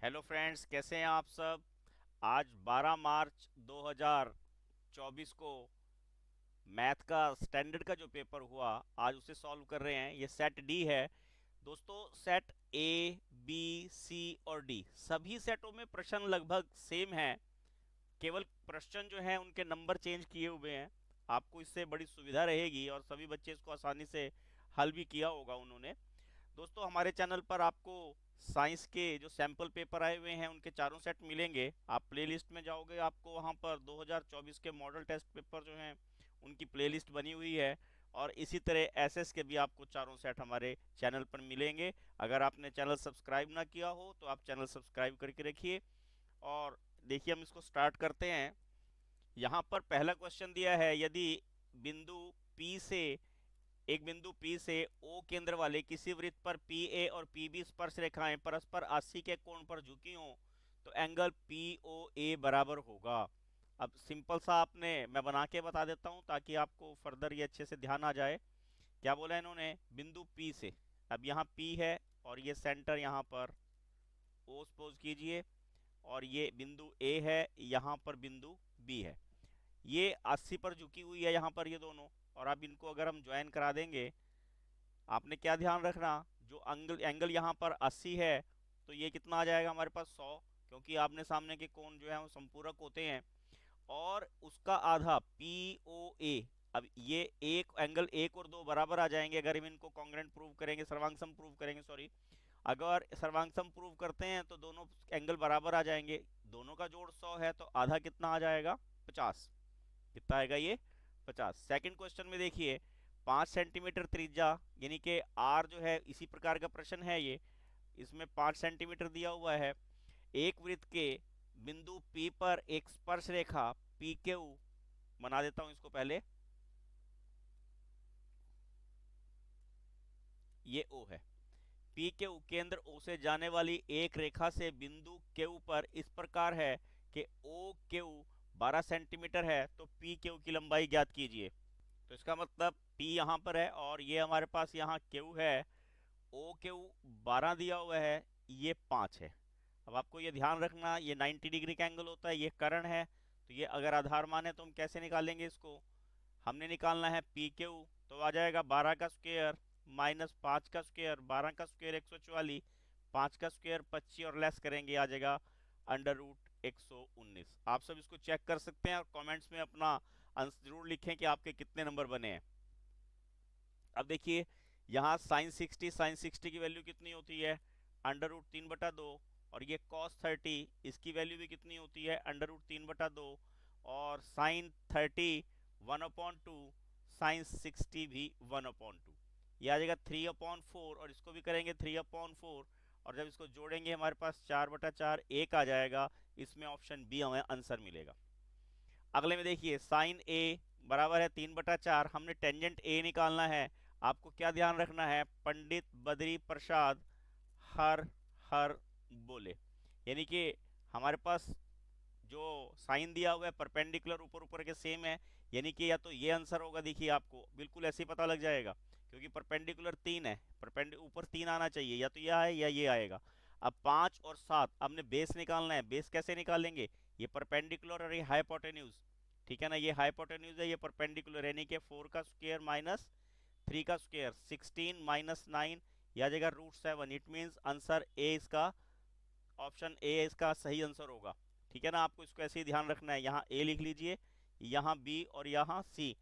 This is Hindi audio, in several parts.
हेलो फ्रेंड्स, कैसे हैं आप सब। आज 12 मार्च 2024 को मैथ का स्टैंडर्ड का जो पेपर हुआ, आज उसे सॉल्व कर रहे हैं। ये सेट डी है दोस्तों। सेट ए, बी, सी और डी सभी सेटों में प्रश्न लगभग सेम है। केवल प्रश्न जो है उनके नंबर चेंज किए हुए हैं। आपको इससे बड़ी सुविधा रहेगी और सभी बच्चे इसको आसानी से हल भी किया होगा उन्होंने। दोस्तों, हमारे चैनल पर आपको साइंस के जो सैंपल पेपर आए हुए हैं उनके चारों सेट मिलेंगे। आप प्लेलिस्ट में जाओगे, आपको वहां पर 2024 के मॉडल टेस्ट पेपर जो हैं उनकी प्लेलिस्ट बनी हुई है। और इसी तरह एसएस के भी आपको चारों सेट हमारे चैनल पर मिलेंगे। अगर आपने चैनल सब्सक्राइब ना किया हो तो आप चैनल सब्सक्राइब करके रखिए। और देखिए, हम इसको स्टार्ट करते हैं। यहाँ पर पहला क्वेश्चन दिया है, यदि बिंदु पी से एक बिंदु P से O केंद्र वाले किसी वृत्त पर PA और PB स्पर्श रेखाएं परस्पर 80 के कोण पर झुकी हों तो एंगल POA बराबर होगा। अब सिंपल सा आपने मैं बना के बता देता हूं ताकि आपको फर्दर ये अच्छे से ध्यान आ जाए। क्या बोला इन्होंने, बिंदु P से। अब यहाँ P है और ये सेंटर यहाँ पर O सपोज कीजिए, और ये बिंदु A है, यहाँ पर बिंदु B है। ये 80 पर झुकी हुई है यहाँ पर ये दोनों। और अब इनको अगर हम ज्वाइन करा देंगे, आपने क्या ध्यान रखना, जो एंगल एंगल यहाँ पर 80 है तो ये कितना आ जाएगा हमारे पास 100, क्योंकि आपने सामने के कोण जो है वो संपूरक होते हैं। और उसका आधा POA। अब ये एक एंगल एक और दो बराबर आ जाएंगे अगर हम इनको कॉन्ग्रुएंट प्रूव करेंगे, सर्वांगसम प्रूव करेंगे, सॉरी। अगर सर्वांगसम प्रूव करते हैं तो दोनों एंगल बराबर आ जाएंगे। दोनों का जोड़ 100 है तो आधा कितना आ जाएगा, 50। कितना आएगा ये, 50। सेकंड क्वेश्चन में देखिए, 5 सेंटीमीटर त्रिज्या यानी कि आर जो है, इसी प्रकार का प्रश्न है ये। इसमें 5 सेंटीमीटर दिया हुआ है। एक वृत्त के बिंदु P पर एक स्पर्श रेखा पी क्यू, बना देता हूं इसको पहले, ये O है। पी क्यू केंद्र O से जाने वाली एक रेखा से बिंदु Q पर इस प्रकार है कि ओ क्यू 12 सेंटीमीटर है, तो पी क्यू की लंबाई ज्ञात कीजिए। तो इसका मतलब P यहाँ पर है और ये हमारे पास यहाँ Q है। ओ क्यू 12 दिया हुआ है, ये 5 है। अब आपको ये ध्यान रखना, ये 90 डिग्री का एंगल होता है, ये कर्ण है। तो ये अगर आधार मान है तो हम कैसे निकालेंगे इसको, हमने निकालना है पी क्यू। तो आ जाएगा 12 का स्क्वायर माइनस 5 का स्क्वायर, 12 का स्क्वायर 144, 5 का स्क्वायर 25 और लेस करेंगे आ जाएगा अंडर रूट 119। आप सब इसको चेक कर सकते हैं और कमेंट्स में अपना आंसर जरूर लिखें कि आपके कितने नंबर बने हैं। अब देखिए, यहाँ साइन 60 की वैल्यू कितनी होती है, अंडर रूट 3/2। और ये कॉस 30, इसकी वैल्यू भी कितनी होती है, अंडर रूट 3/2। और साइन 30 1/2, साइन 60 भी 1/2। ये आ जाएगा 3/4, और इसको भी करेंगे 3/4। और जब इसको जोड़ेंगे हमारे पास 4/4 एक आ जाएगा। इसमें ऑप्शन बी हमें आंसर मिलेगा। अगले में देखिए, साइन ए बराबर है 3/4। हमने टेंजेंट ए निकालना है। आपको क्या ध्यान रखना है, पंडित बद्री प्रसाद हर हर बोले। यानी कि हमारे पास जो साइन दिया हुआ है परपेंडिकुलर ऊपर ऊपर के सेम है, यानी कि या तो ये आंसर होगा। देखिए, आपको बिल्कुल ऐसे ही पता लग जाएगा क्योंकि परपेंडिकुलर 3 है, परपेंड ऊपर 3 आना चाहिए, या तो यह है या ये आएगा। अब 5 और 7 हमने बेस निकालना है। बेस कैसे निकालेंगे, ये परपेंडिकुलर और ये हाइपोटेन्यूज, ठीक है ना। ये हाइपोटेन्यूज है, ये परपेंडिकुलर, यानी कि 4 का स्क्वायर माइनस 3 का स्क्वायर 16 माइनस 9, यह आ जाएगा √7। इट मीन्स आंसर ए इसका, ऑप्शन ए इसका सही आंसर होगा। ठीक है ना, आपको इसको ऐसे ही ध्यान रखना है। यहाँ ए लिख लीजिए, यहाँ बी और यहाँ सी।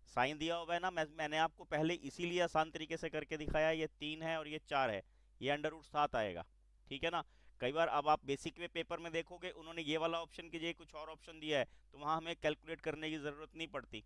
साइन दिया हुआ है ना, मैंने आपको पहले इसीलिए आसान तरीके से करके दिखाया। ये 3 है और ये 4 है, ये अंडर रूट 7 आएगा। ठीक है ना। कई बार अब आप बेसिक में पेपर में देखोगे उन्होंने ये वाला ऑप्शन की जगह कुछ और ऑप्शन दिया है, तो वहां हमें कैलकुलेट करने की जरूरत नहीं पड़ती।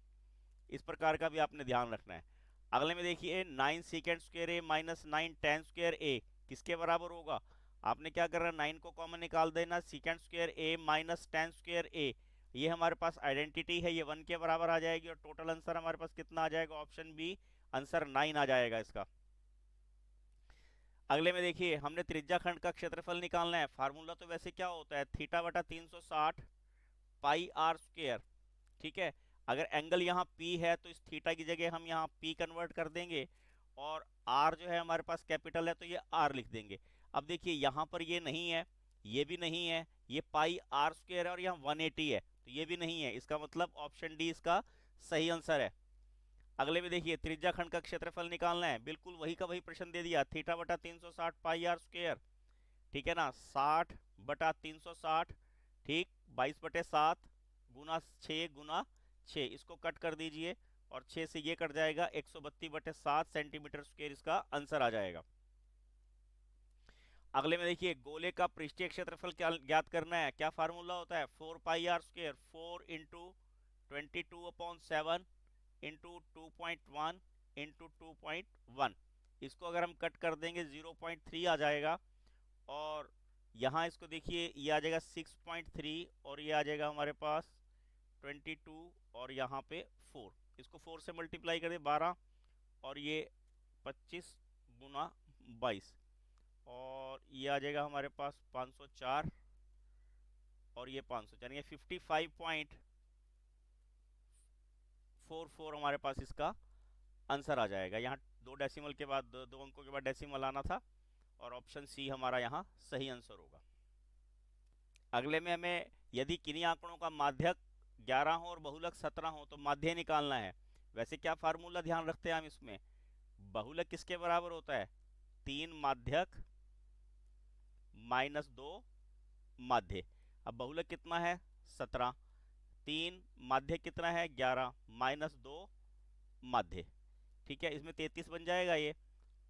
इस प्रकार का भी आपने ध्यान रखना है। अगले में देखिए, 9 सेकेंड स्क्वायर ए माइनस 9 tan स्क्वायर ए किसके बराबर होगा। आपने क्या करना, 9 को कॉमन निकाल देना, सेकेंड स्क्वायर ए माइनस tan स्क्वायर ए, ये हमारे पास आइडेंटिटी है, ये 1 के बराबर आ जाएगी। और टोटल आंसर हमारे पास कितना आ जाएगा, ऑप्शन बी आंसर 9 आ जाएगा इसका। अगले में देखिए, हमने त्रिज्या खंड का क्षेत्रफल निकालना है। फार्मूला तो वैसे क्या होता है, थीटा/360 पाई आर स्क्वायर। ठीक है। अगर एंगल यहाँ P है तो इस थीटा की जगह हम यहाँ P कन्वर्ट कर देंगे, और R जो है हमारे पास कैपिटल है तो ये R लिख देंगे। अब देखिए, यहाँ पर ये नहीं है, ये भी नहीं है, ये पाई आर स्क्वायर है और यहाँ 180 है, तो ये भी नहीं है। इसका मतलब ऑप्शन डी इसका सही आंसर है। अगले में देखिए, त्रिज्या खंड का क्षेत्रफल निकालना है, बिल्कुल वही का वही प्रश्न दे दिया, थीटा बटा 360 पाई आर स्क्वायर, ठीक है ना, 60 बटा 360, ठीक, 22/7 गुना 6 गुना 6, इसको कट कर दीजिए और 6 से ये कट जाएगा, 132/7 सेंटीमीटर स्क्वायर इसका आंसर आ जाएगा। अगले में देखिए, गोले का पृष्ठीय क्षेत्रफल क्या ज्ञात करना है, क्या फार्मूला होता है, 4 pi r square, 4 into 22/7 into 2.1 into 2.1, इसको अगर हम कट कर देंगे 0.3 आ जाएगा, और यहाँ इसको देखिए, ये आ जाएगा 6.3 और ये आ जाएगा हमारे पास 22 और यहाँ पे 4, इसको 4 से मल्टीप्लाई कर दे 12 और ये 25 गुना 22, और ये आ जाएगा हमारे पास 504 और ये 500, यानी 55.44 हमारे पास इसका आंसर आ जाएगा। यहाँ दो डेसिमल के बाद, दो अंकों के बाद डेसिमल आना था, और ऑप्शन सी हमारा यहाँ सही आंसर होगा। अगले में हमें यदि किन्हीं आंकड़ों का माध्यक 11 हो और बहुलक 17 हो तो माध्य निकालना है। वैसे क्या फार्मूला ध्यान रखते हैं हम इसमें, बहुलक किसके बराबर होता है, 3 माध्यक माइनस 2 माध्य। अब बहुलक कितना है 17, 3 माध्य कितना है 11 माइनस 2 माध्य, ठीक है, इसमें 33 बन जाएगा ये,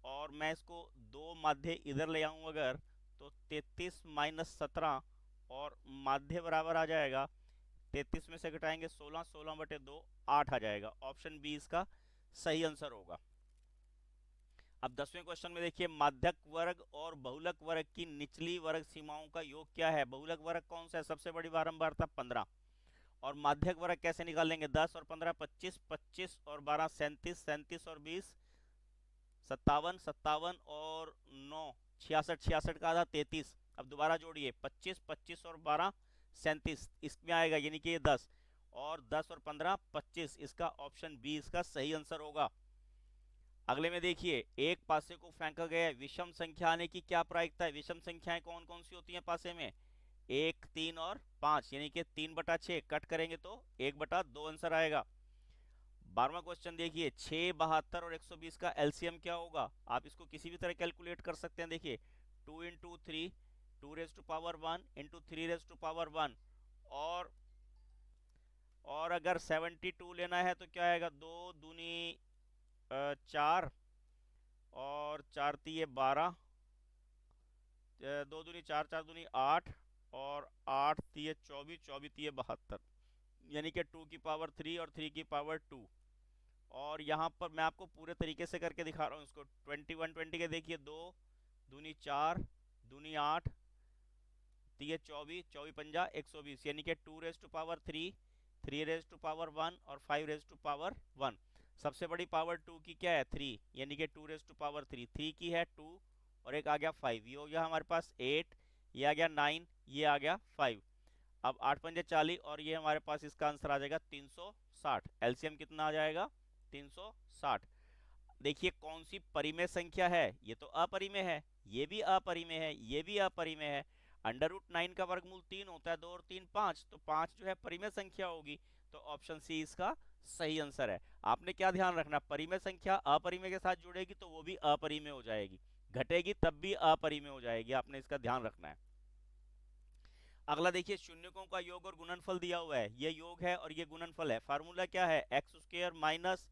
और मैं इसको 2 माध्य इधर ले आऊं अगर, तो 33 माइनस 17 और माध्य बराबर आ जाएगा, 33 में से घटाएंगे 16, 16/2 8 आ जाएगा। ऑप्शन बी इसका सही आंसर होगा। अब 10वें क्वेश्चन में देखिए, माध्यक वर्ग और बहुलक वर्ग की निचली वर्ग सीमाओं का योग क्या है। बहुलक वर्ग कौन सा है, सबसे बड़ी बारंबारता 15, और माध्यक वर्ग कैसे निकालेंगे, 10 और 15 25, 25 और 12 37, 37 और 20 57, 57 और 9 66, 66 का आधा 33। अब दोबारा जोड़िए, 25, 25 और 12 37, इसमें आएगा यानी कि ये 10, और 10 और 15 25, इसका ऑप्शन बी इसका सही आंसर होगा। अगले में देखिए, एक पासे को फेंका गया विषम संख्या आने की क्या प्रायिकता है। विषम संख्याएं कौन कौन सी होती हैं पासे में, 1, 3 और 5, यानी कि 3/6, कट करेंगे तो 1/2 आंसर आएगा। 12वां क्वेश्चन देखिए, 6, 72 और 120 का एलसीएम क्या होगा। आप इसको किसी भी तरह कैलकुलेट कर सकते हैं। देखिए, 2 इंटू 3, 2⁻1 इंटू 3⁻1, और अगर 72 लेना है तो क्या आएगा, 2 दूनी 4 और 4 तिये 12, 2 दूनी 4, 4 दूनी 8 और 8 तिये 24, 24 तिये 72, यानी कि 2 की पावर 3 और 3 की पावर 2। और यहाँ पर मैं आपको पूरे तरीके से करके दिखा रहा हूँ इसको, 21 20 के देखिए, 2 दूनी 4 दूनी 8 तिये 24, 24 पंजा 120, यानी कि 2⁻3, 3⁻1 और 5⁻1। सबसे बड़ी पावर 2 की क्या है 3, यानी कि 2⁻3, 3 की है 2 और एक आ गया 5, ये हो गया हमारे पास 8, ये आ गया 9, ये आ गया 5। अब 8 पंजे 40 और ये हमारे पास इसका आंसर आ जाएगा 360। एलसीएम कितना आ जाएगा 360। देखिए कौन सी परिमेय संख्या है, ये तो अपरिमेय है, ये भी अपरिमेय है, ये भी अपरिमेय है। √9 का वर्गमूल 3 होता है, 2 और 3 5, तो 5 जो है परिमेय संख्या होगी, तो ऑप्शन सी इसका सही आंसर है। आपने क्या ध्यान रखना, परिमेय संख्या अपरिमेय के साथ जुड़ेगी तो वो भी अपरिमेय हो जाएगी, घटेगी तब भी अपरिमेय हो जाएगी, आपने इसका ध्यान रखना है। अगला देखिए, शून्यकों का योग और गुणनफल दिया हुआ है, ये योग है और ये गुणनफल है। फार्मूला क्या है, x² minus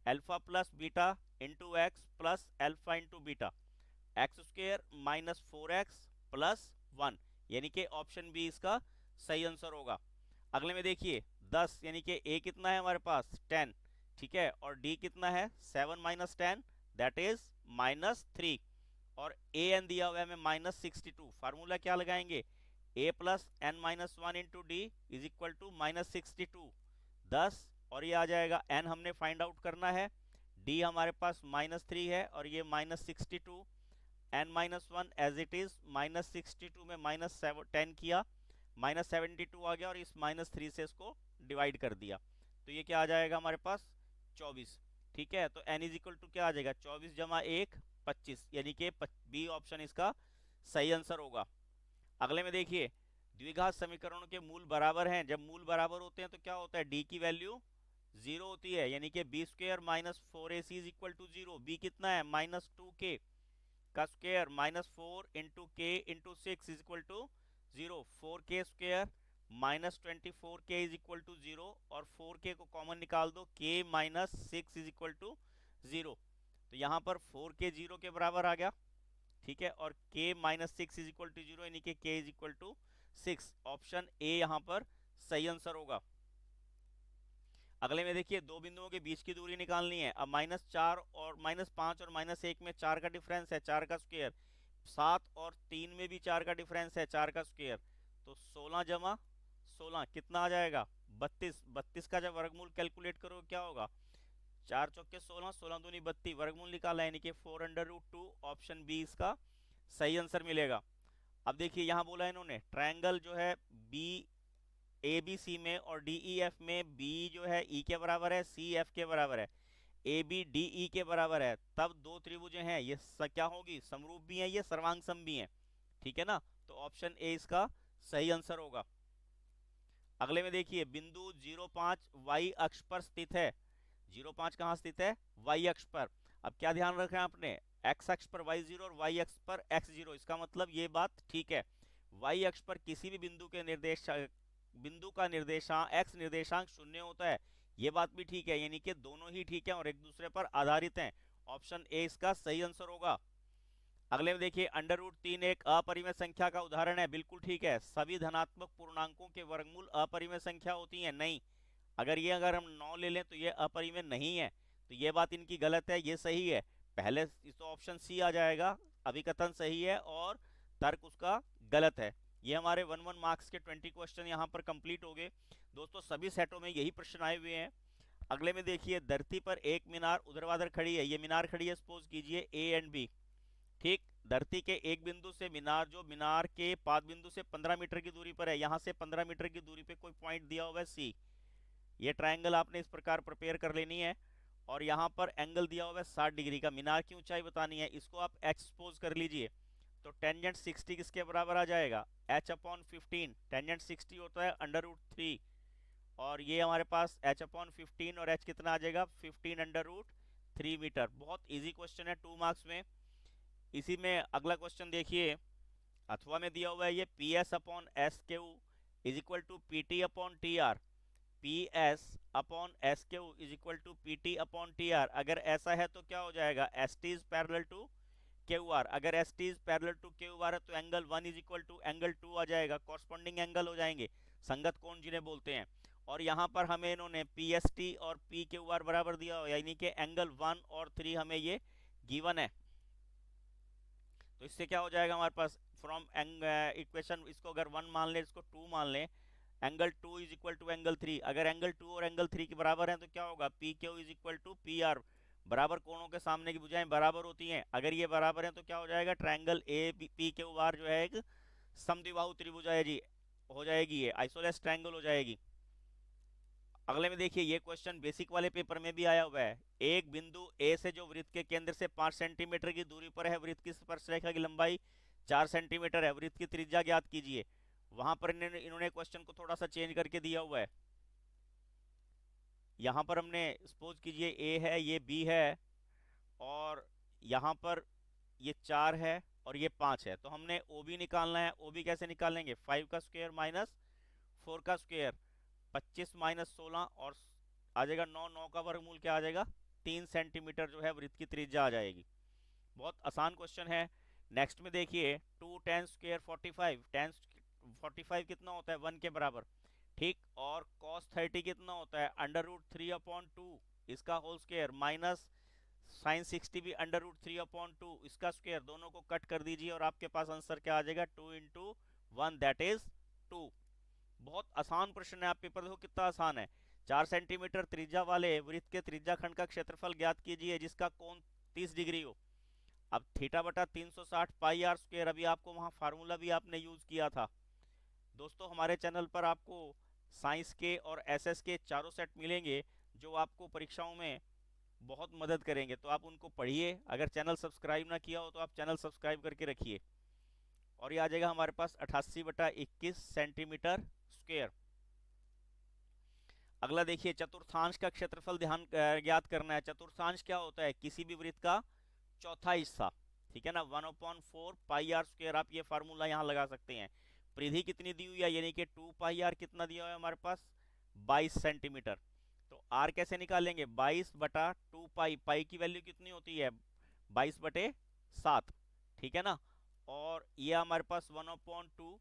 alpha plus beta into x plus alpha into beta, x² minus 4x plus 1, यानी कि ऑप्शन बी इसका सही आंसर होगा। अगले में देखिए, 10 यानी कि a कितना है हमारे पास 10, ठीक है, और d कितना है 7 माइनस 10 दैट इज -3, और a n दिया हुआ है हमें -62। फार्मूला क्या लगाएंगे, a plus n minus 1 into d is equal to -62, 10, और ये आ जाएगा n हमने फाइंड आउट करना है, d हमारे पास -3 है और ये -62, n minus 1 as it is, -62 में -10 किया, -72 आ गया और इस -3 से इसको डिवाइड कर दिया, तो ये क्या आ जाएगा हमारे पास 24, ठीक है। तो n इज इक्वल टू क्या आ जाएगा 24 जमा 1 25, यानी कि बी ऑप्शन इसका सही आंसर होगा। अगले में देखिए, द्विघात समीकरणों के मूल बराबर हैं। जब मूल बराबर होते हैं तो क्या होता है, डी की वैल्यू जीरो होती है, यानी कि B square minus four A C is equal to zero. B कितना है, माइनस टू के का square minus four into K into six is equal to zero. Four K square minus 24k is equal to zero, और 4k को कॉमन निकाल दो, k minus six is equal to zero. तो यहाँ पर 4k जीरो के बराबर आ गया, ठीक है, और k minus six is equal to zero, यानी कि k is equal to six. Option A यहाँ पर सही आंसर होगा। अगले में देखिए, दो बिंदुओं के बीच की दूरी निकालनी है। अब माइनस चार और माइनस पाँच और माइनस एक में चार का डिफरेंस है, चार का स्क्वायर। सात और तीन में भी चार का डिफरेंस है, चार का स्क्वायर। तो 16 जमा 16 कितना आ जाएगा, 32। 32 का जब वर्गमूल कैलकुलेट करो क्या होगा, चार चौके 16, 16 दूनी 32, वर्गमूल निकाला यानी कि 4√2। ऑप्शन बी इसका सही आंसर मिलेगा। अब देखिए यहाँ बोला इन्होंने ट्रायंगल जो है बी ए बी सी में और डी ई एफ में, बी जो है ई के बराबर है, सी एफ के बराबर है, ए बी डी ई के बराबर है, तब दो त्रिभुज हैं, ये क्या होगी, समरूप भी हैं, ये सर्वांग सम भी हैं, ठीक है ना। तो ऑप्शन ए इसका सही आंसर होगा। अगले में देखिए, बिंदु 05 वाई अक्ष पर स्थित है। 05 कहाँ स्थित है, वाई अक्ष पर। अब क्या ध्यान रखना है आपने, एक्स अक्ष पर y0 और वाई अक्ष पर x0, इसका मतलब ये बात ठीक है। वाई अक्ष पर किसी भी बिंदु का निर्देशांक x निर्देशांक शून्य होता है, ये बात भी ठीक है, यानी कि दोनों ही ठीक है और एक दूसरे पर आधारित हैं। ऑप्शन ए इसका सही आंसर होगा। अगले में देखिए, √3 एक अपरिमेय संख्या का उदाहरण है, बिल्कुल ठीक है। सभी धनात्मक पूर्णांकों के वर्गमूल अपरिमेय संख्या होती हैं, नहीं। अगर हम 9 ले लें तो ये अपरिमेय नहीं है, तो ये बात इनकी गलत है, ये सही है। पहले तो ऑप्शन सी आ जाएगा, अभिकथन सही है और तर्क उसका गलत है। ये हमारे 1 मार्क्स के 20 क्वेश्चन यहाँ पर कंप्लीट हो गए दोस्तों। सभी सेटों में यही प्रश्न आए हुए हैं। अगले में देखिए, धरती पर एक मीनार ऊर्ध्वाधर खड़ी है, ये मीनार खड़ी है, सपोज कीजिए ए एंड बी, ठीक। धरती के एक बिंदु से मीनार, जो मीनार के पाद बिंदु से 15 मीटर की दूरी पर है, यहाँ से 15 मीटर की दूरी पे कोई पॉइंट दिया हुआ है सी। ये ट्रायंगल आपने इस प्रकार प्रिपेयर कर लेनी है, और यहाँ पर एंगल दिया हुआ है 60 डिग्री का। मीनार की ऊंचाई बतानी है, इसको आप एच सपोज कर लीजिए। तो टेंजेंट 60 किसके बराबर आ जाएगा, एच अपॉन 15। टेंजेंट 60 होता है √3, और ये हमारे पास एच अपॉन 15 और एच कितना आ जाएगा, 15 √3 मीटर। बहुत इजी क्वेश्चन है, 2 मार्क्स में। इसी में अगला क्वेश्चन देखिए, अथवा में दिया हुआ है ये P S upon S Q is equal to P T upon T R. P S upon S Q is equal to P T upon T R. अगर ऐसा है तो क्या हो जाएगा, S T is parallel to Q R. अगर S T is parallel to Q R है तो angle 1 is equal to angle 2 आ जाएगा, कॉरस्पॉन्डिंग एंगल हो जाएंगे, संगत कोण जिन्हें बोलते हैं। और यहाँ पर हमें इन्होंने पी एस टी और पी क्यू आर बराबर दिया हो, यानी कि एंगल 1 और 3 हमें ये गिवन है। तो इससे क्या हो जाएगा हमारे पास, फ्रॉम इक्वेशन, इसको अगर 1 मान ले, इसको 2 मान ले, angle 2 is equal to angle 3। अगर एंगल 2 और एंगल 3 के बराबर हैं तो क्या होगा, P Q is equal to P R. बराबर कोणों के सामने की भुजाएं बराबर होती हैं, अगर ये बराबर हैं तो क्या हो जाएगा, triangle A P Q R जो है एक समद्विबाहु त्रिभुज है जी, हो जाएगी, ये आइसोलेस ट्रायंगल हो जाएगी। अगले में देखिए, ये क्वेश्चन बेसिक वाले पेपर में भी आया हुआ है। एक बिंदु ए से जो वृत्त के केंद्र से 5 सेंटीमीटर की दूरी पर है, वृत्त की स्पर्शरेखा की लंबाई 4 सेंटीमीटर है, वृत्त की त्रिज्या ज्ञात कीजिए। वहां पर इन्होंने क्वेश्चन को थोड़ा सा चेंज करके दिया हुआ है। यहाँ पर हमने सपोज कीजिए ए है, ये बी है, और यहाँ पर ये 4 है और ये 5 है, तो हमने ओ बी निकालना है। ओ बी कैसे निकालेंगे, 5 का स्क्वायर माइनस 4 का स्क्वायर, 25 माइनस 16 और आ जाएगा 9। 9 का वर्गमूल क्या आ जाएगा, 3 सेंटीमीटर जो है वृत्त की त्रिज्या आ जाएगी। बहुत आसान क्वेश्चन है। नेक्स्ट में देखिए, 2 टेन स्क्वायर 45, टेन 45 कितना होता है, 1 के बराबर, ठीक। और cos 30 कितना होता है, √3/2 इसका होल स्क्वायर, माइनस साइन 60 भी √3/2 इसका स्क्वायर। दोनों को कट कर दीजिए और आपके पास आंसर क्या आ जाएगा, 2 इंटू 1 दैट इज 2। बहुत आसान प्रश्न है, आप पेपर देखो कितना आसान है। 4 सेंटीमीटर त्रिज्या वाले वृत्त के त्रिज्या खंड का क्षेत्रफल ज्ञात कीजिए जिसका कोण 30 डिग्री हो। अब थीटा बटा 360 पाई आर स्क्वायर, अभी आपको वहां फार्मूला भी आपने यूज किया था। दोस्तों हमारे चैनल पर आपको साइंस के और एसएस के चारों सेट मिलेंगे जो आपको परीक्षाओं में बहुत मदद करेंगे, तो आप उनको पढ़िए। अगर चैनल सब्सक्राइब ना किया हो तो आप चैनल सब्सक्राइब करके रखिए। और ये आ जाएगा हमारे पास 88/21 सेंटीमीटर स्क्वायर। अगला देखिए, चतुर्थांश का क्षेत्रफल ज्ञात करना है। चतुर्थांश क्या होता है? किसी भी वृत्त का चौथा हिस्सा, ठीक है ना। 1/4 पाई आर स्क्वायर, आप ये फार्मूला यहाँ लगा सकते हैं। परिधि कितनी दी हुई है, यानी कि 2 पाई आर कितना दिया हुआ है हमारे पास? 22 सेंटीमीटर। तो आर कैसे निकालेंगे? 22/2 पाई, पाई की वैल्यू कितनी होती है? 22/7, ठीक है ना। और ये हमारे पास 1/2,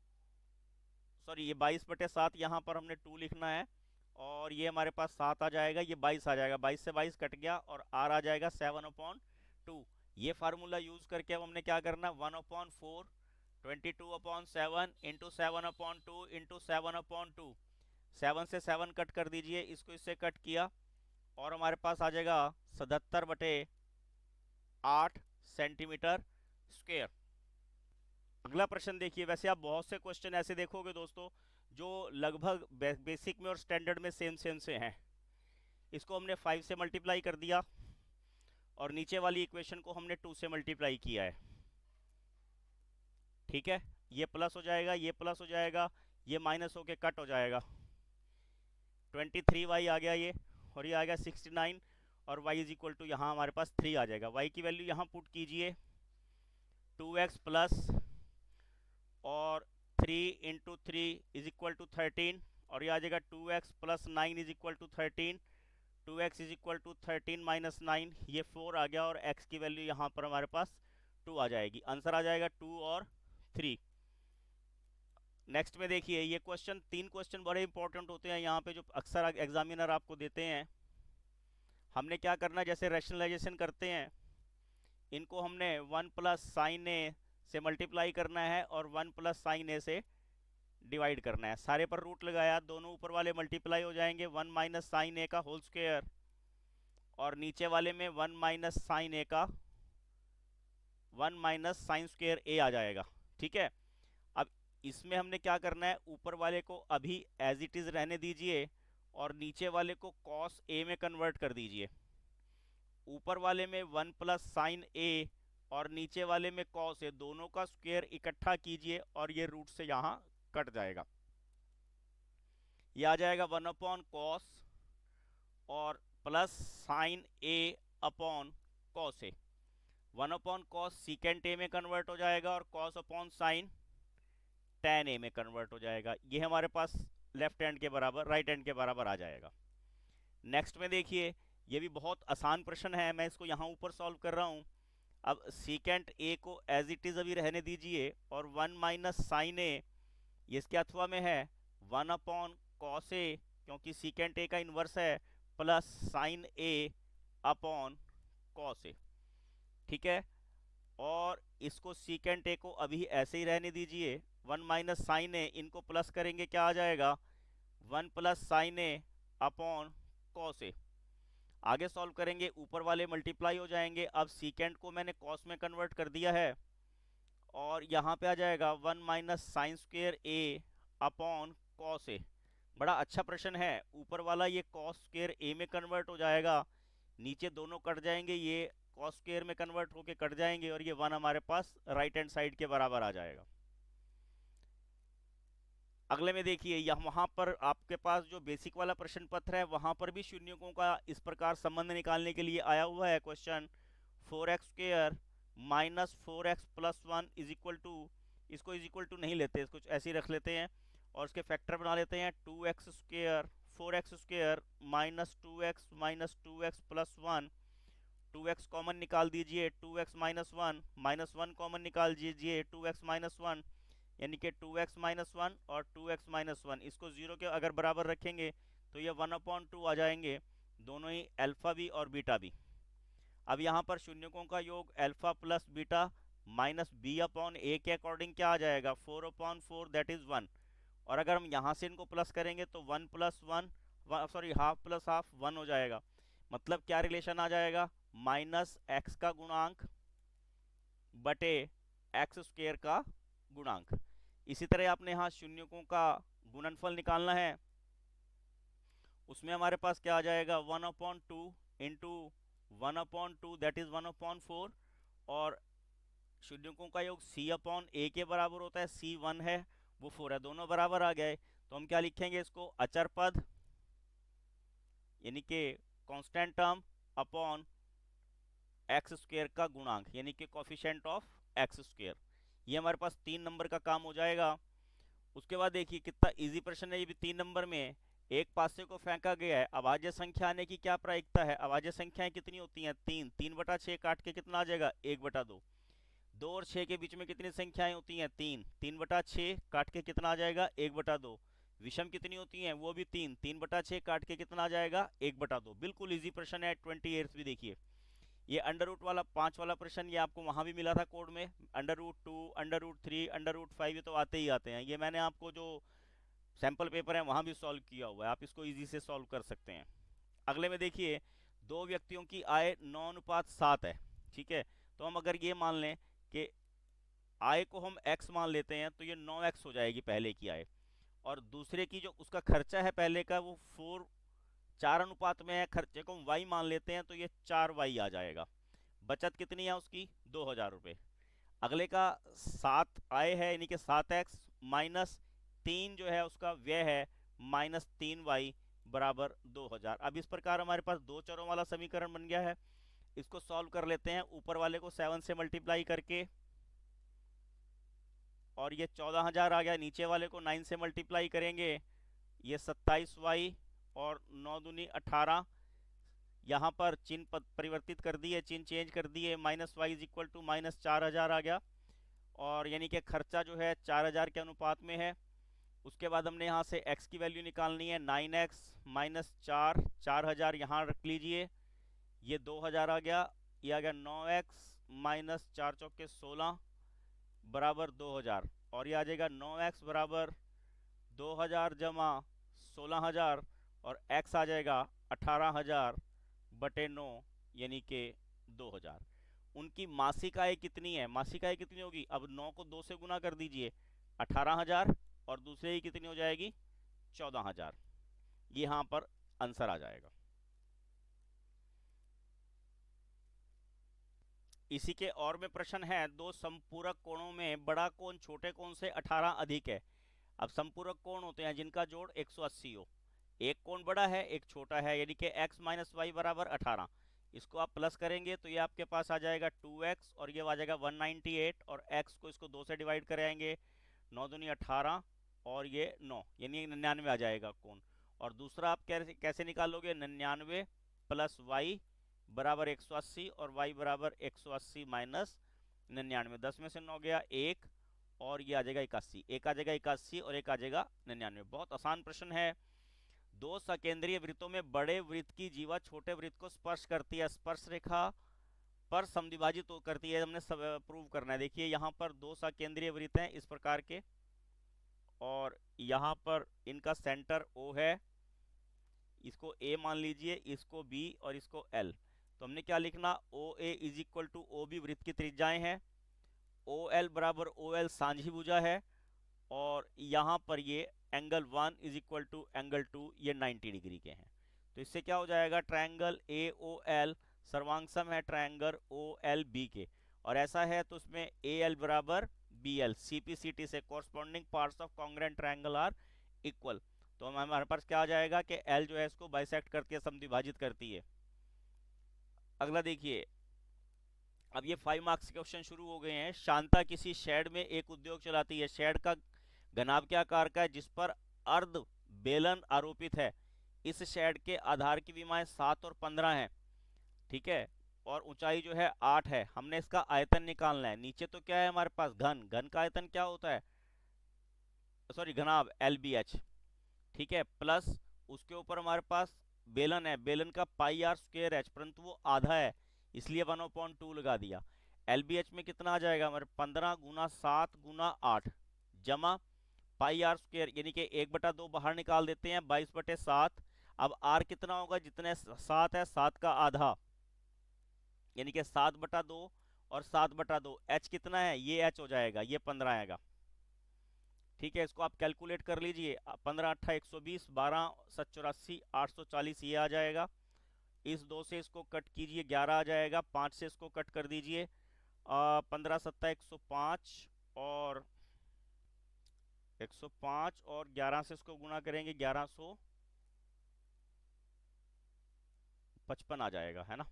सॉरी ये 22/7, यहाँ पर हमने 2 लिखना है, और ये हमारे पास 7 आ जाएगा, ये 22 आ जाएगा, 22 से 22 कट गया, और आर आ जाएगा 7/2। ये फार्मूला यूज करके अब हमने क्या करना? 1/4 22/7 इंटू 7/2 इंटू 7/2। 7 से 7 कट कर दीजिए, इसको इससे कट किया, और हमारे पास आ जाएगा 77/8 सेंटीमीटर स्क्वायर। अगला प्रश्न देखिए, वैसे आप बहुत से क्वेश्चन ऐसे देखोगे दोस्तों जो लगभग बेसिक में और स्टैंडर्ड में सेम सेम से हैं। इसको हमने 5 से मल्टीप्लाई कर दिया, और नीचे वाली इक्वेशन को हमने 2 से मल्टीप्लाई किया है, ठीक है। ये प्लस हो जाएगा, ये प्लस हो जाएगा, ये माइनस होके कट हो जाएगा। 23y आ गया ये, और ये आ गया 69, और y इज इक्वल टू यहाँ हमारे पास 3 आ जाएगा। y की वैल्यू यहाँ पुट कीजिए, 2x प्लस और 3 इंटू 3 इज इक्वल टू 13, और ये आ जाएगा 2x plus 9 is equal to 13। 2x is equal to 13 minus 9, ये 4 आ गया, और x की वैल्यू यहाँ पर हमारे पास 2 आ जाएगी। आंसर आ जाएगा 2 और 3। नेक्स्ट में देखिए, ये क्वेश्चन, 3 क्वेश्चन बड़े इंपॉर्टेंट होते हैं यहाँ पे, जो अक्सर एग्जामिनर आपको देते हैं। हमने क्या करना है, जैसे रैशनलाइजेशन करते हैं, इनको हमने 1 प्लस साइन ए से मल्टीप्लाई करना है, और 1 प्लस साइन ए से डिवाइड करना है। सारे पर रूट लगाया, दोनों ऊपर वाले मल्टीप्लाई हो जाएंगे, 1 माइनस साइन ए का होल स्क्वायर, और नीचे वाले में 1 माइनस साइन ए का 1 माइनस साइन स्क्वायर ए आ जाएगा, ठीक है। अब इसमें हमने क्या करना है, ऊपर वाले को अभी एज इट इज रहने दीजिए, और नीचे वाले को कॉस ए में कन्वर्ट कर दीजिए। ऊपर वाले में 1 प्लस साइन ए, और नीचे वाले में कॉस ए, दोनों का स्क्वायर इकट्ठा कीजिए, और ये रूट से यहाँ कट जाएगा। ये आ जाएगा 1/cos और plus sign A upon cos A. 1/cos secant A में कन्वर्ट हो जाएगा, और कॉस अपॉन साइन tan ए में कन्वर्ट हो जाएगा। ये हमारे पास लेफ्ट हैंड के बराबर, राइट हैंड के बराबर आ जाएगा। नेक्स्ट में देखिए, ये भी बहुत आसान प्रश्न है, मैं इसको यहाँ ऊपर सॉल्व कर रहा हूँ। अब सीकेंट ए को एज इट इज अभी रहने दीजिए, और 1 माइनस साइन ए, ये इसके अथवा में है 1/cos ए, क्योंकि सीकेंट ए का इन्वर्स है, plus sign A upon cos A, ठीक है। और इसको सीकेंट ए को अभी ऐसे ही रहने दीजिए, 1 माइनस साइन ए, इनको प्लस करेंगे, क्या आ जाएगा? 1 plus sign A upon cos A. आगे सॉल्व करेंगे, ऊपर वाले मल्टीप्लाई हो जाएंगे। अब सीकेंट को मैंने कॉस में कन्वर्ट कर दिया है, और यहाँ पे आ जाएगा 1 minus sine square A upon cos A. बड़ा अच्छा प्रश्न है। ऊपर वाला ये कॉस स्क्वेयर ए में कन्वर्ट हो जाएगा, नीचे दोनों कट जाएंगे, ये कॉस स्क्वेयर में कन्वर्ट होके कट जाएंगे, और ये 1 हमारे पास राइट हैंड साइड के बराबर आ जाएगा। अगले में देखिए, यह वहां पर आपके पास जो बेसिक वाला प्रश्न पत्र है, वहां पर भी शून्यकों का इस प्रकार संबंध निकालने के लिए आया हुआ है question. 4x square minus 4x plus 1 is equal to, इसको इज इक्वल टू नहीं लेते, इसको ऐसे ही रख लेते हैं, और इसके फैक्टर बना लेते हैं। 2x square 4x square minus 2x plus 1, 2x common निकाल दीजिए, 2x माइनस 1 कॉमन निकाल दीजिए, 2x माइनस 1, यानी कि 2x माइनस 1 और 2x माइनस 1, इसको जीरो के अगर बराबर रखेंगे तो ये 1/2 आ जाएंगे, दोनों ही अल्फा भी और बीटा भी। अब यहाँ पर शून्यकों का योग alpha plus beta minus B upon A के अकॉर्डिंग क्या आ जाएगा? 4/4 दैट इज 1। और अगर हम यहाँ से इनको प्लस करेंगे तो 1 plus 1, sorry half plus half 1 हो जाएगा। मतलब क्या रिलेशन आ जाएगा? माइनस एक्स का गुणांक बटे एक्स स्क्वेयर का गुणांक। इसी तरह आपने यहाँ शून्यकों का गुणनफल निकालना है, उसमें हमारे पास क्या आ जाएगा? 1/2 इंटू 1/2 दैट इज 1/4, और शून्यों का योग c अपॉन a के बराबर होता है, c 1 है वो 4 है, दोनों बराबर आ गए। तो हम क्या लिखेंगे इसको, अचर पद यानी कि constant term upon x square का गुणांक यानी कि कोफिशिएंट ऑफ एक्स स्क्वायर। ये हमारे पास 3 नंबर का काम हो जाएगा। उसके बाद देखिए कितना इजी प्रश्न है ये भी, 3 नंबर में एक पासे को फेंका गया है। अभाज्य संख्या आने की क्या प्रायिकता है, अभाज्य संख्याएं कितनी होती हैं, 3, 3/6 काट के कितना आ जाएगा, 1/2। 2 और 6 के बीच में कितनी संख्याएं होती हैं, 3, 3/6 काट के कितना आ जाएगा, 1/2। विषम कितनी होती हैं, वो भी 3, 3/6 काट के कितना आ जाएगा, 1/2। बिल्कुल इजी प्रश्न है। 28 भी देखिए, ये अंडर रूट वाला 5 वाला प्रश्न ये आपको वहां भी मिला था कोड में, √2, √3, √5 ये तो आते ही आते हैं। ये मैंने आपको जो सैंपल पेपर है वहां भी सॉल्व किया हुआ है, आप इसको इजी से सॉल्व कर सकते हैं। अगले में देखिए, दो व्यक्तियों की आय 9:7 है, ठीक है। तो हम अगर ये मान लें कि आय को हम x मान लेते हैं तो ये 9x हो जाएगी पहले की आय, और दूसरे की जो उसका खर्चा है पहले का वो 4 अनुपात में है, खर्चे को हम y मान लेते हैं तो ये 4y आ जाएगा। बचत कितनी है उसकी, 2,000 रुपये। अगले का 7 आय है यानी कि 7x माइनस 3 जो है उसका व्यय है -3y बराबर 2,000। अब इस प्रकार हमारे पास दो चरों वाला समीकरण बन गया है। इसको सॉल्व कर लेते हैं, ऊपर वाले को 7 से मल्टीप्लाई करके और ये 14,000 आ गया, नीचे वाले को 9 से मल्टीप्लाई करेंगे, ये 27y और 9 दूनी 18। यहाँ पर चिन्ह परिवर्तित कर दिए, चिन्ह चेंज कर दिए, -y इज इक्वल टू -4,000 आ गया, और यानी कि खर्चा जो है 4,000 के अनुपात में है। उसके बाद हमने यहाँ से x की वैल्यू निकालनी है, 9x -4, 4,000 यहाँ रख लीजिए, ये 2,000 आ गया, ये आ गया 9x -4 चौके 16 बराबर 2,000, और ये आ जाएगा 9x बराबर 2,000 जमा 16,000 और x आ जाएगा 18,000/9 यानी कि 2,000। उनकी मासिक आय कितनी है, मासिक आय कितनी होगी, अब 9 को 2 से गुना कर दीजिए, 18,000, और दूसरे की कितनी हो जाएगी, 14,000। यहाँ पर आंसर आ जाएगा। इसी के और में प्रश्न है, दो संपूरक कोणों में बड़ा कोण छोटे कोण से 18 अधिक है। अब संपूरक कोण होते हैं जिनका जोड़ 180 हो, एक कोण बड़ा है एक छोटा है, यानी कि x - y बराबर 18। इसको आप प्लस करेंगे तो ये आपके पास आ जाएगा 2x, और ये आ जाएगा 198, और x को इसको 2 से डिवाइड कराएंगे, 9 दूनी 18 और ये 9 यानी 99 आ जाएगा कोण। और दूसरा आप कैसे निकालोगे, 99 प्लस y बराबर 180 और y बराबर 180 माइनस 99, 10 में से 9 गया 1, और ये आ जाएगा 81, एक आ जाएगा 81 और एक आ जाएगा 99। बहुत आसान प्रश्न है। दो सकेंद्रीय वृत्तों में बड़े वृत्त की जीवा छोटे वृत्त को स्पर्श करती है, स्पर्श रेखा पर समद्विभाजित तो करती है, हमने सब प्रूव करना है। देखिए यहाँ पर दो सकेंद्रीय वृत्त हैं इस प्रकार के, और यहाँ पर इनका सेंटर O है, इसको A मान लीजिए, इसको B और इसको L। तो हमने क्या लिखना, OA is equal to OB वृत्त की त्रिज्याएं हैं, OL बराबर OL सांझी भुजा है, और यहाँ पर ये angle 1 is equal to angle 2 ये 90 डिग्री के हैं। तो इससे क्या हो जाएगा, ट्रायंगल AOL सर्वांग है ट्रायंगल OLB के, और ऐसा है तो उसमें AL बराबर BL, CPCT से corresponding parts of congruent triangle are equal. तो हमारे पास क्या आ जाएगा कि L जो है इसको बाइसेक्ट करती है, समद्विभाजित करती है। अगला देखिए, अब ये 5 मार्क्स के क्वेश्चन शुरू हो गए हैं। शांता किसी शेड में एक उद्योग चलाती है, शेड का घनाभ के आकार का है जिस पर अर्ध बेलन आरोपित है। इस शेड के आधार की विमाएं 7 और 15 हैं, ठीक है, और ऊंचाई जो है 8 है। हमने इसका आयतन निकालना है। नीचे तो क्या है हमारे पास, घन, घन का आयतन क्या होता है, सॉरी घनाभ LBH, ठीक है, प्लस उसके ऊपर हमारे पास बेलन है, बेलन का πr²h, परंतु वो आधा है इसलिए 1/2 लगा दिया। LBH में कितना आ जाएगा हमारे, 15 गुना 7 गुना 8 जमा πr² यानी कि 1/2 बाहर निकाल देते हैं, 22/7। अब r कितना होगा, जितने 7 है 7 का आधा यानी कि 7/2 और 7/2। h कितना है, ये h हो जाएगा, ये 15 आएगा, ठीक है। इसको आप कैलकुलेट कर लीजिए, 15 8 120, 12 7 84 840 ये आ जाएगा। इस 2 से इसको कट कीजिए, 11 आ जाएगा, 5 से इसको कट कर दीजिए, 15 सत्ता 105, और 105 और 11 से इसको गुना करेंगे 1155 आ जाएगा, है ना।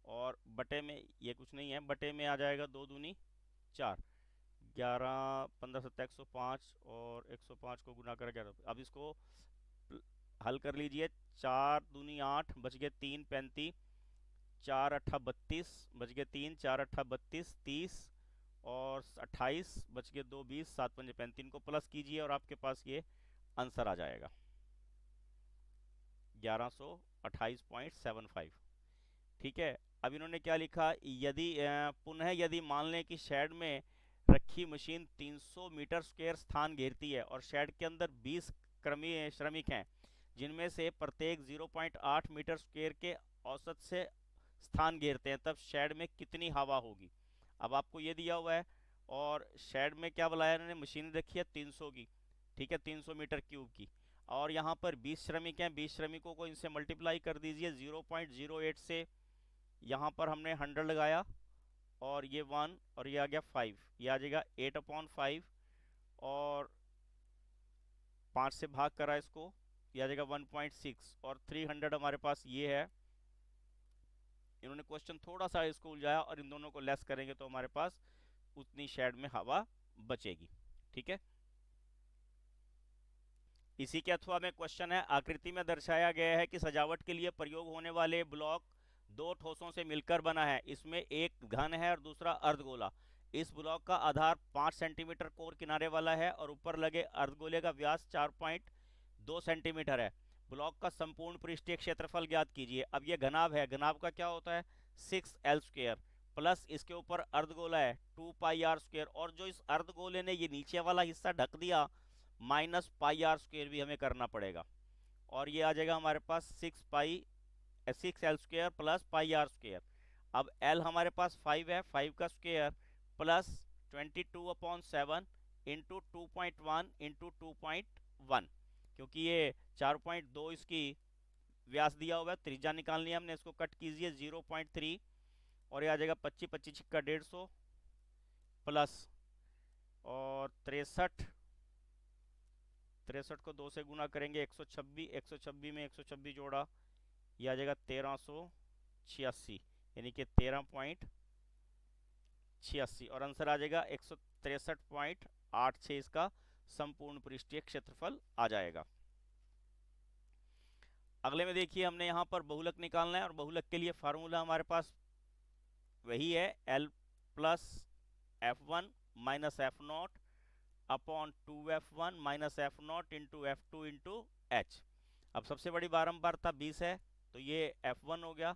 और बटे में ये कुछ नहीं है, बटे में आ जाएगा 2 दूनी 4, 11 15 सत्ता 105 और 105 को गुना कर 11। अब इसको हल कर लीजिए। 4 दूनी 8, बच गए 3 35, 4 अट्ठा 32, बच गए 3, 4 अट्ठा 32 30, और 28 बच गए 2 20, 7 पंजे 35। इनको प्लस कीजिए और आपके पास ये आंसर आ जाएगा 1128.75। ठीक है। अब इन्होंने क्या लिखा, यदि पुनः यदि मान लें कि शेड में रखी मशीन 300 मीटर स्क्वायर स्थान घेरती है और शेड के अंदर 20 कर्मी श्रमिक हैं, जिनमें से प्रत्येक 0.8 मीटर स्क्वायर के औसत से स्थान घेरते हैं, तब शेड में कितनी हवा होगी। अब आपको ये दिया हुआ है, और शेड में क्या बुलाया इन्होंने, मशीन रखी है 300 की, ठीक है, 300 मीटर क्यूब की, और यहाँ पर 20 श्रमिक हैं। 20 श्रमिकों को इनसे मल्टीप्लाई कर दीजिए 0.08 से। यहाँ पर हमने 100 लगाया, और ये 1 और ये आ गया 5, ये आ जाएगा 8/5, और 5 से भाग करा इसको, ये आ जाएगा 1.6, और 300 हमारे पास ये है। इन्होंने क्वेश्चन थोड़ा सा इसको उलझाया, और इन दोनों को लेस करेंगे तो हमारे पास उतनी शेड में हवा बचेगी। ठीक है। इसी के अथवा में क्वेश्चन है, आकृति में दर्शाया गया है कि सजावट के लिए प्रयोग होने वाले ब्लॉक दो ठोसों से मिलकर बना है। इसमें एक घन है और दूसरा अर्धगोला। इस ब्लॉक का आधार 5 सेंटीमीटर कोर किनारे वाला है और ऊपर लगे अर्धगोले का व्यास 4.2 सेंटीमीटर है। ब्लॉक का संपूर्ण पृष्ठीय क्षेत्रफल ज्ञात कीजिए। अब ये घनाभ है, घनाभ का क्या होता है 6L² प्लस इसके ऊपर अर्धगोला है 2πr², और जो इस अर्धगोले ने ये नीचे वाला हिस्सा ढक दिया -πr² भी हमें करना पड़ेगा, और ये आ जाएगा हमारे पास 6L² प्लस πr²। अब L हमारे पास 5 है, 5 का स्क्वायर प्लस 22/7 इंटू 2.1 इंटू 2.1, क्योंकि ये 4.2 इसकी व्यास दिया हुआ है, त्रिज्या निकालनी है हमने, इसको कट कीजिए 0.3, और ये आ जाएगा 25 25 का 150 प्लस, और 63 63 को 2 से गुना करेंगे 126, 126 में 126 जोड़ा, यह आ जाएगा 1386, यानी कि 13.86, और आंसर आ जाएगा 163.86। इसका संपूर्ण पृष्ठीय क्षेत्रफल आ जाएगा। अगले में देखिए, हमने यहाँ पर बहुलक निकालना है, और बहुलक के लिए फार्मूला हमारे पास वही है, L plus F1 minus F0 upon 2F1 minus F0 into F2 into H। अब सबसे बड़ी बारंबारता 20 है, तो ये F1 हो गया,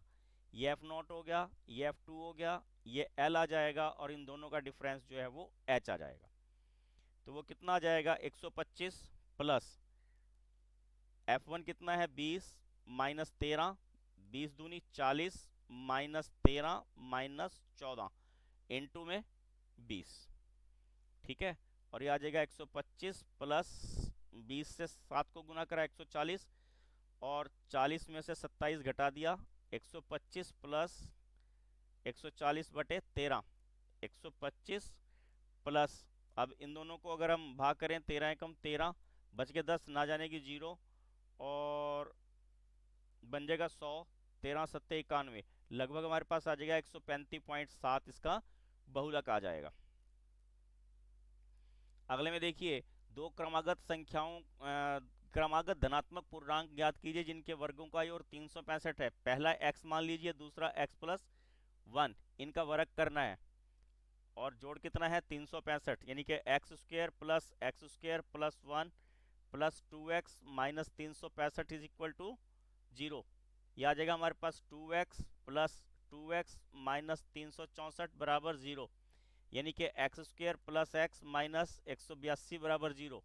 ये F0 हो गया, ये F2 हो गया, ये L आ जाएगा, और इन दोनों का डिफरेंस जो है वो H आ जाएगा। तो वो कितना आ जाएगा 125 प्लस F1 कितना है 20 माइनस 13, 20 दूनी 40 माइनस 13 माइनस 14 इंटू में 20। ठीक है। और ये आ जाएगा 125 प्लस 20 से 7 को गुना करा 140, और 40 में से 27 घटा दिया 125 प्लस 140 बटे 13, 125 प्लस, अब इन दोनों को अगर हम भाग करें 13 एकम 13, बच के 10 ना जाने की 0, और बन जाएगा 100, 13 सत्ते 91, लगभग हमारे पास आ जाएगा 135.7 इसका बहुलक आ जाएगा। अगले में देखिए, दो क्रमागत संख्याओं क्रमागत धनात्मक पूर्णांक ज्ञात कीजिए जिनके वर्गों का योग 365 है। पहला x मान लीजिए, दूसरा x प्लस 1, इनका वर्ग करना है, और जोड़ कितना है 365, यानी कि x² plus x² plus 1 plus 2x minus 365 is equal to 0। यह आ जाएगा हमारे पास 2x प्लस 2x माइनस 364 बराबर 0, यानी कि x² प्लस x माइनस 182 बराबर 0,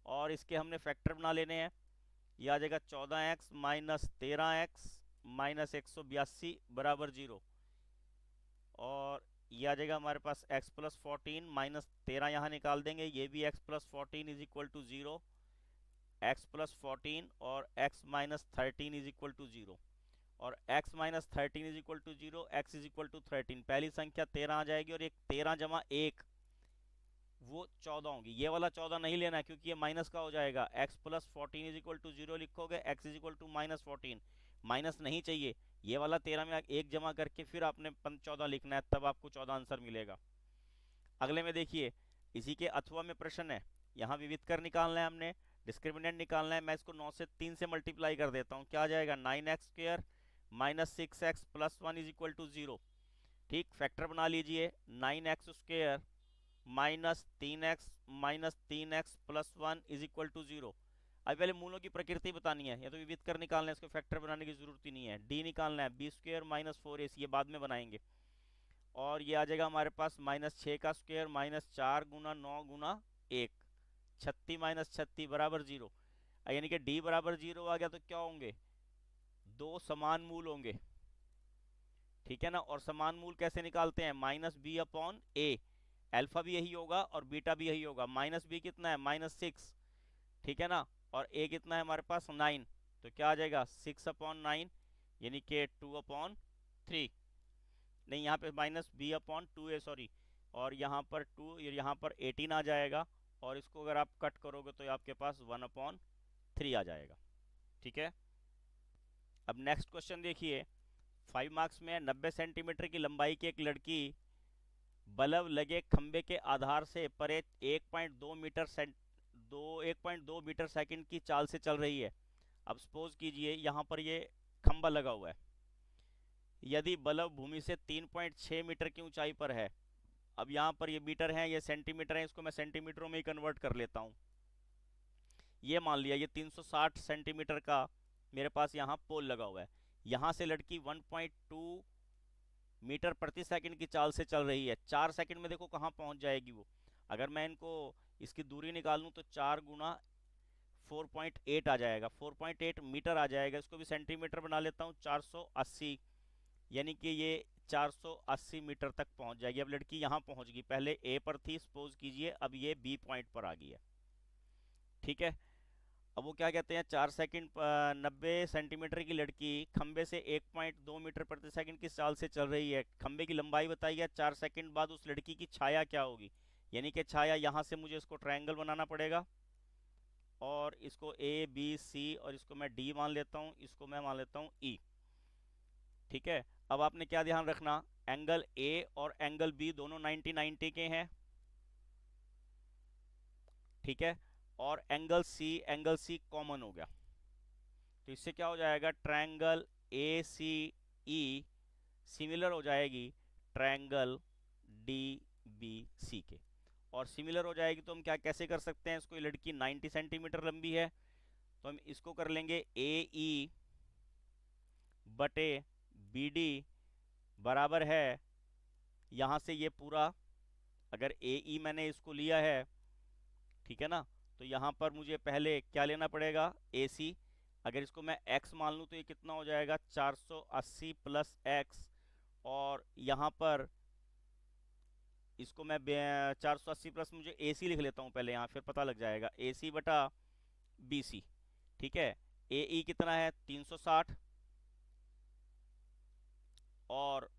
और इसके हमने फैक्टर बना लेने हैं। यह आ जाएगा 14x माइनस 13x माइनस 182 बराबर 0, और यह आ जाएगा हमारे पास x प्लस 14 माइनस 13 यहाँ निकाल देंगे, ये भी x plus 14 is equal to 0, x plus 14 और x minus 13 is equal to 0, और x minus 13 is equal to 0, x is equal to 13। पहली संख्या 13 आ जाएगी और एक 13 जमा 1 वो 14 होगी। ये वाला 14 नहीं लेना है क्योंकि ये माइनस का हो जाएगा। x plus 14 is equal to 0 लिखोगे, x is equal to minus 14, minus नहीं चाहिए। ये वाला 13 में एक जमा करके फिर आपने 14 लिखना है, तब आपको 14 आंसर मिलेगा। अगले में देखिए, इसी के अथवा में प्रश्न है। यहाँ विविध कर निकालना है हमने, डिस्क्रिमिनेंट निकालना है। मैं इसको 9 से 3 से मल्टीप्लाई कर देता हूँ, क्या आ जाएगा 9x square minus 6x plus 1 is equal to 0। ठीक, फैक्टर बना लीजिए, 9x स्क्वायर माइनस तीन x plus 1 is equal to 0। अब पहले मूलों की प्रकृति बतानी है, या तो विविध कर निकालना है, इसको फैक्टर बनाने की जरूरत ही नहीं है। डी निकालना है, बी स्क्वायर माइनस 4ac, ये बाद में बनाएंगे। और ये आ जाएगा हमारे पास माइनस 6 का स्क्वायर माइनस 4 गुना 9 गुना 1, 36 माइनस 36 बराबर 0। यानी कि डी बराबर 0 आ गया तो क्या होंगे, दो समान मूल होंगे। ठीक है ना। और समान मूल कैसे निकालते हैं, माइनस बी अपॉन ए। अल्फा भी यही होगा और बीटा भी यही होगा। माइनस बी कितना है, -6। ठीक है ना। और ए कितना है हमारे पास, 9। तो क्या आ जाएगा 6/9, यानी कि 2/3। नहीं, यहाँ पे -b/2a, सॉरी। और यहाँ पर 2, यहाँ पर 18 आ जाएगा। और इसको अगर आप कट करोगे तो आपके पास 1/3 आ जाएगा। ठीक है। अब नेक्स्ट क्वेश्चन देखिए, 5 मार्क्स में 90 सेंटीमीटर की लंबाई की एक लड़की बल्ब लगे खंबे के आधार से परे 1.2 मीटर सेकंड की चाल से चल रही है। अब सपोज कीजिए यहाँ पर ये खंबा लगा हुआ है। यदि बल्ब भूमि से 3.6 मीटर की ऊंचाई पर है। अब यहाँ पर ये मीटर है, ये सेंटीमीटर है, इसको मैं सेंटीमीटरों में ही कन्वर्ट कर लेता हूँ। ये मान लिया ये 360 सेंटीमीटर का मेरे पास यहाँ पोल लगा हुआ है। यहाँ से लड़की 1.2 मीटर प्रति सेकंड की चाल से चल रही है। 4 सेकंड में देखो कहाँ पहुँच जाएगी वो। अगर मैं इनको इसकी दूरी निकालूं तो 4 गुना 4.8 आ जाएगा, 4.8 मीटर आ जाएगा। इसको भी सेंटीमीटर बना लेता हूँ, 480, यानी कि ये 480 मीटर तक पहुँच जाएगी। अब लड़की यहाँ पहुँच गई, पहले ए पर थी सपोज कीजिए, अब ये बी पॉइंट पर आ गई है। ठीक है। अब वो क्या कहते हैं, 4 सेकंड 90 सेंटीमीटर की लड़की खंबे से 1.2 मीटर प्रति सेकंड की चाल से चल रही है। खंबे की लंबाई बताई है, 4 सेकंड बाद उस लड़की की छाया क्या होगी। यानी कि छाया, यहाँ से मुझे इसको ट्रायंगल बनाना पड़ेगा और इसको ए बी सी और इसको मैं डी मान लेता हूँ, इसको मैं मान लेता हूँ ई। ठीक है। अब आपने क्या ध्यान रखना, एंगल ए और एंगल बी दोनों 90-90 के हैं। ठीक है। और एंगल सी कॉमन हो गया, तो इससे क्या हो जाएगा, triangle A C E similar हो जाएगी ट्रायंगल डी बी सी के। और सिमिलर हो जाएगी तो हम क्या कैसे कर सकते हैं इसको, लड़की 90 सेंटीमीटर लंबी है तो हम इसको कर लेंगे ए ई बटे बी डी बराबर है, यहाँ से ये पूरा, अगर ए ई मैंने इसको लिया है, ठीक है ना, तो यहाँ पर मुझे पहले क्या लेना पड़ेगा, ए सी। अगर इसको मैं x मान लूँ तो ये कितना हो जाएगा, 480 प्लस x। और यहाँ पर इसको मैं 480 प्लस, मुझे ए सी लिख लेता हूँ पहले यहाँ, फिर पता लग जाएगा, ए सी बटा बी सी। ठीक है। ए ई कितना है 360 और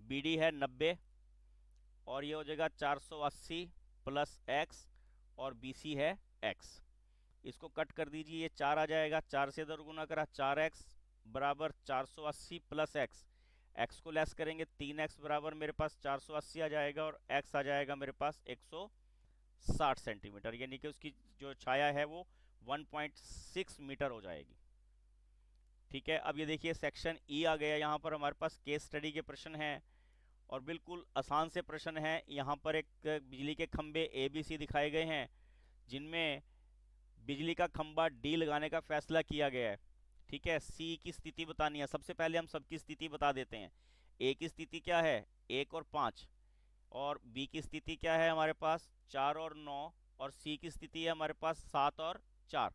बी डी है 90, और ये हो जाएगा 480 प्लस एक्स और बी सी है x। इसको कट कर दीजिए, ये 4 आ जाएगा, 4 से इधर गुना करा, 4x बराबर 480 प्लस x। x को लेस करेंगे, 3x बराबर मेरे पास 480 आ जाएगा और x आ जाएगा मेरे पास 160 सेंटीमीटर, यानी कि उसकी जो छाया है वो 1.6 मीटर हो जाएगी। ठीक है। अब ये देखिए सेक्शन ई आ गया, यहाँ पर हमारे पास केस स्टडी के प्रश्न हैं और बिल्कुल आसान से प्रश्न हैं। यहाँ पर एक बिजली के खंभे ए बी सी दिखाए गए हैं जिनमें बिजली का खंभा डी लगाने का फैसला किया गया है। ठीक है। सी की स्थिति बतानी है, सबसे पहले हम सबकी स्थिति बता देते हैं। ए की स्थिति क्या है, 1 और 5, और बी की स्थिति क्या है हमारे पास 4 और 9, और सी की स्थिति है हमारे पास 7 और 4।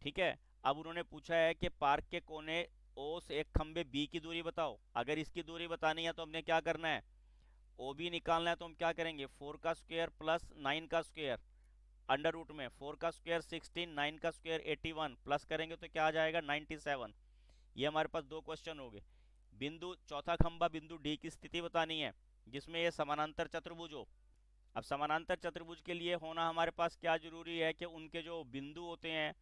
ठीक है। अब उन्होंने पूछा है कि पार्क के कोने ओ से एक खंबे बी की दूरी बताओ। अगर इसकी दूरी बतानी है तो हमने क्या करना है, ओ बी निकालना है, तो हम क्या करेंगे, 4 का स्क्वायर प्लस 9 का स्क्वायर, अंडर रूट में 4 का स्क्वायर 16, 9 का स्क्वायर 81, प्लस करेंगे तो क्या आ जाएगा 97। ये हमारे पास दो क्वेश्चन हो गए। बिंदु चौथा खंबा बिंदु डी की स्थिति बतानी है जिसमें ये समानांतर चतुर्भुज हो। अब समानांतर चतुर्भुज के लिए होना हमारे पास क्या जरूरी है कि उनके जो बिंदु होते हैं,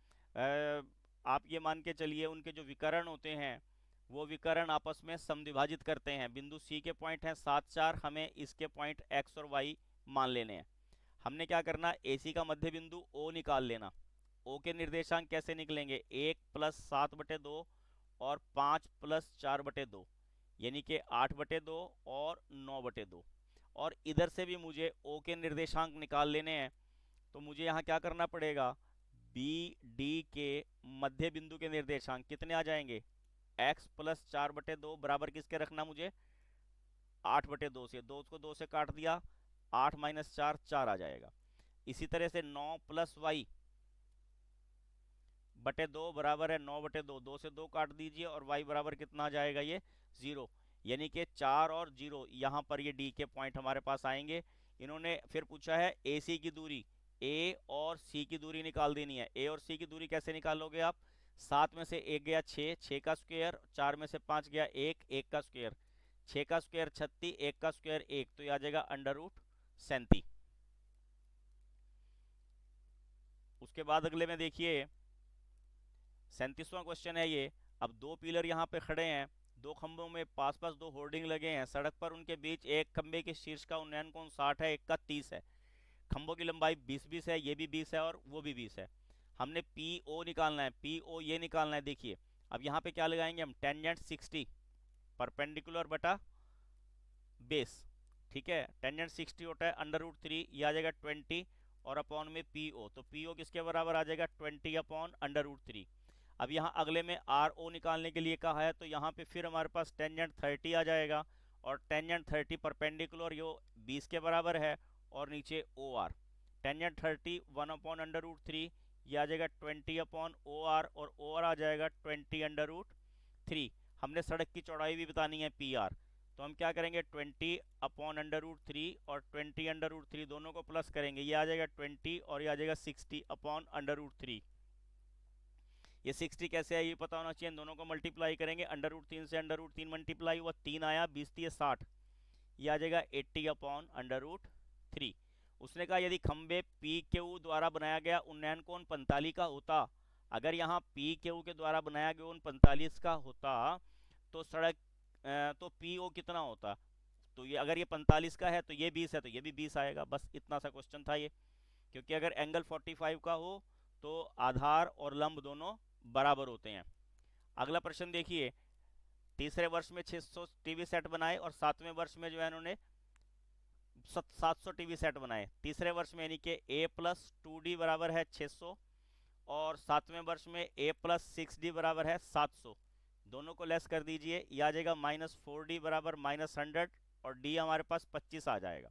आप ये मान के चलिए उनके जो विकर्ण होते हैं वो विकर्ण आपस में समद्विभाजित करते हैं। बिंदु सी के पॉइंट हैं 7 4, हमें इसके पॉइंट एक्स और वाई मान लेने हैं। हमने क्या करना, एसी का मध्य बिंदु ओ निकाल लेना। ओ के निर्देशांक कैसे निकलेंगे, 1+7/2 और 5+4/2, यानी कि 8/2 और 9/2। और इधर से भी मुझे ओ के निर्देशांक निकाल लेने हैं। तो मुझे यहाँ क्या करना पड़ेगा, बी डी के मध्य बिंदु के निर्देशांक कितने आ जाएंगे, x+4/2 बराबर किसके रखना मुझे, 8/2 से। 2 से काट दिया, 8 - 4 4 आ जाएगा। इसी तरह से 9+y/2 बराबर है 9/2, 2 से 2 काट दीजिए और y बराबर कितना आ जाएगा, ये 0। यानी कि 4 और 0 यहाँ पर ये डी के पॉइंट हमारे पास आएंगे। इन्होंने फिर पूछा है ए सी की दूरी, ए और सी की दूरी निकाल देनी है। ए और सी की दूरी कैसे निकालोगे आप, 7 में से 1 गया 6, 6 का स्क्वायर, 4 में से 5 गया 1, 1 का स्क्वायर, 6 का स्क्वायर 36, 1 का स्क्वायर 1, तो ये आ जाएगा √37। उसके बाद अगले में देखिए 37वां क्वेश्चन है ये। अब दो पिलर यहाँ पे खड़े हैं, दो खंभों में पास पास दो होर्डिंग लगे हैं सड़क पर, उनके बीच एक खंभे के शीर्ष का उन्नयन कोण 60 है, एक का 30 है। खंभों की लंबाई 20-20 है, ये भी 20 है और वो भी 20 है। हमने पी ओ निकालना है, पी ओ ये निकालना है। देखिए अब यहाँ पे क्या लगाएंगे हम, टेंजेंट 60 परपेंडिकुलर बटा बेस, ठीक है। टेंजेंट 60 होता है √3, ये आ जाएगा 20 और अपॉन में पी ओ, तो पी ओ किसके बराबर आ जाएगा, 20 अपॉन √3। अब यहाँ अगले में आर ओ निकालने के लिए कहा है, तो यहाँ पे फिर हमारे पास टेंजेंट 30 आ जाएगा और टेंजेंट 30 परपेंडिकुलर यो 20 के बराबर है और नीचे ओ आर। टेंजेंट 30 1/√3, ये आ जाएगा 20 अपॉन ओ आर और ओ आर आ जाएगा 20/3। हमने सड़क की चौड़ाई भी बतानी है पी आर, तो हम क्या करेंगे 20 अपॉन √3 और 20/3 दोनों को प्लस करेंगे, ये आ जाएगा 20 और ये आ जाएगा 60 अपॉन √3। ये 60 कैसे है ये पता होना चाहिए, दोनों को मल्टीप्लाई करेंगे, √3 से √3 मल्टीप्लाई हुआ 3 आया, 20 3 60, ये आ जाएगा 80 अपॉन √3। उसने कहा यदि खंबे पी क्यू द्वारा बनाया गया उन्नयन कोण 45 का होता, अगर यहाँ पी क्यू के द्वारा बनाया गया कोण 45 का होता तो सड़क तो पी ओ कितना होता, तो ये अगर ये 45 का है तो ये 20 है तो ये भी 20 आएगा। बस इतना सा क्वेश्चन था ये, क्योंकि अगर एंगल 45 का हो तो आधार और लंब दोनों बराबर होते हैं। अगला प्रश्न देखिए, तीसरे वर्ष में 600 टीवी सेट बनाए और सातवें वर्ष में जो है इन्होंने 700 टीवी सेट बनाए। तीसरे वर्ष में यानी कि a+2d बराबर है 600 और सातवें वर्ष में a+6d बराबर है 700। दोनों को लेस कर दीजिए, ये आ जाएगा -4d बराबर -100 और d हमारे पास 25 आ जाएगा।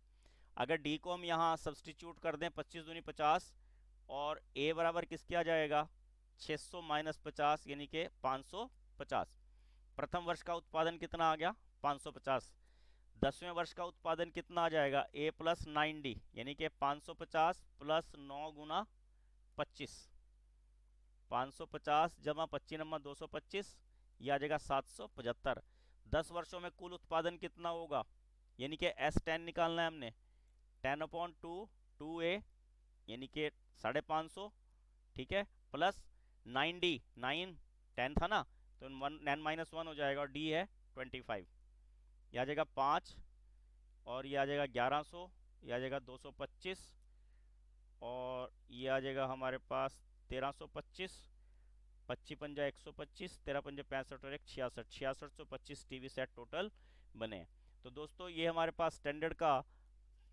अगर d को हम यहाँ सब्सटीट्यूट कर दें 25 दूनी 50 और a बराबर किसके आ जाएगा 600 - 50 यानी कि 550। प्रथम वर्ष का उत्पादन कितना आ गया 550। 10वें वर्ष का उत्पादन कितना आ जाएगा a+9d यानी कि 550 + 9 × 25, 550 जमा 25 नंबर 225, यह आ जाएगा 775। 10 वर्षों में कुल उत्पादन कितना होगा, यानी कि S10 निकालना है हमने, 10/2 2a यानी कि 550, ठीक है, प्लस 9d 9 10 था ना तो 9 - 1 हो जाएगा और d है 25, यह आ जाएगा 5 और ये आ जाएगा 1100, ये आ जाएगा 225 और ये आ जाएगा हमारे पास 1325, 25 पंजा 125, 13 पंजा 65 और 1 66, 6625 टीवी सेट टोटल बने। तो दोस्तों ये हमारे पास स्टैंडर्ड का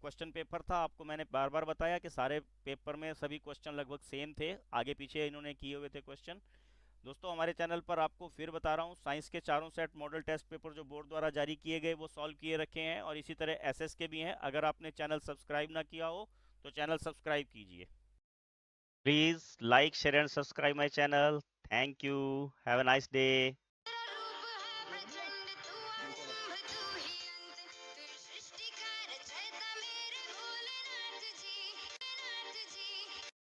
क्वेश्चन पेपर था। आपको मैंने बार बार बताया कि सारे पेपर में सभी क्वेश्चन लगभग सेम थे, आगे पीछे इन्होंने किए हुए थे क्वेश्चन। दोस्तों हमारे चैनल पर आपको फिर बता रहा हूँ, साइंस के चारों सेट मॉडल टेस्ट पेपर जो बोर्ड द्वारा जारी किए गए वो सॉल्व किए रखे हैं और इसी तरह एसएस के भी हैं। अगर आपने चैनल सब्सक्राइब ना किया हो तो चैनल सब्सक्राइब कीजिए। Please like share and subscribe my channel. Thank you, have a nice day.